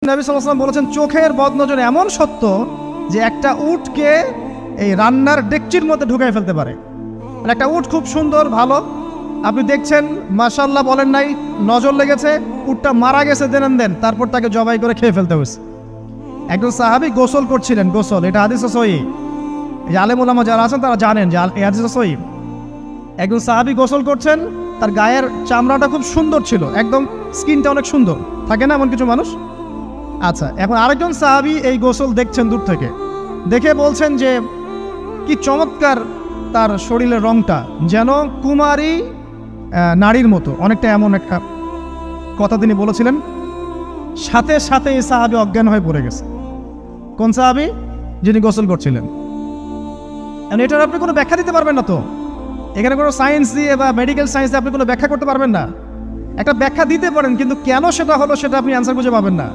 নবী সাল্লাল্লাহু আলাইহি ওয়াসাল্লাম বলেছেন চোখের বদনজর এমন সত্য যে একটা উটকে এই রান্নার ডেকচির মধ্যে ঢুকাই ফেলতে পারে। মানে একটা উট খুব সুন্দর ভালো, আপনি দেখছেন মাশাআল্লাহ বলেন নাই, নজর লেগেছে, উটটা মারা গেছে দেন তারপর তাকে জবাই করে খেয়ে ফেলতে হয়েছে। একজন সাহাবী গোসল করছিলেন, গোসল, এটা হাদিস সহিহ, এই আলেম ওলামা যারা আছেন তারা জানেন যে এই হাদিস সহিহ। একজন সাহাবী গোসল করছেন, তার গায়ের চামড়াটা খুব সুন্দর ছিল, একদম স্কিনটা অনেক সুন্দর থাকে না এমন কিছু মানুষ। আচ্ছা, এখন আরেকজন সাহাবী এই গোসল দেখছেন দূর থেকে, দেখে বলছেন যে কি চমৎকার তার শরীরের রংটা, যেন কুমারী নারীর মতো, অনেকটা এমন একটা কথা তিনি বলেছিলেন। সাথে সাথে এই সাহাবী অজ্ঞান হয়ে পড়ে গেছে। কোন সাহাবী? যিনি গোসল করছিলেন। এটার আপনি কোনো ব্যাখ্যা দিতে পারবেন না তো, এখানে কোনো সায়েন্স দিয়ে বা মেডিকেল সায়েন্স দিয়ে আপনি কোনো ব্যাখ্যা করতে পারবেন না। একটা ব্যাখ্যা দিতে পারেন, কিন্তু কেন সেটা হলো সেটা আপনি অ্যান্সার খুঁজে পাবেন না।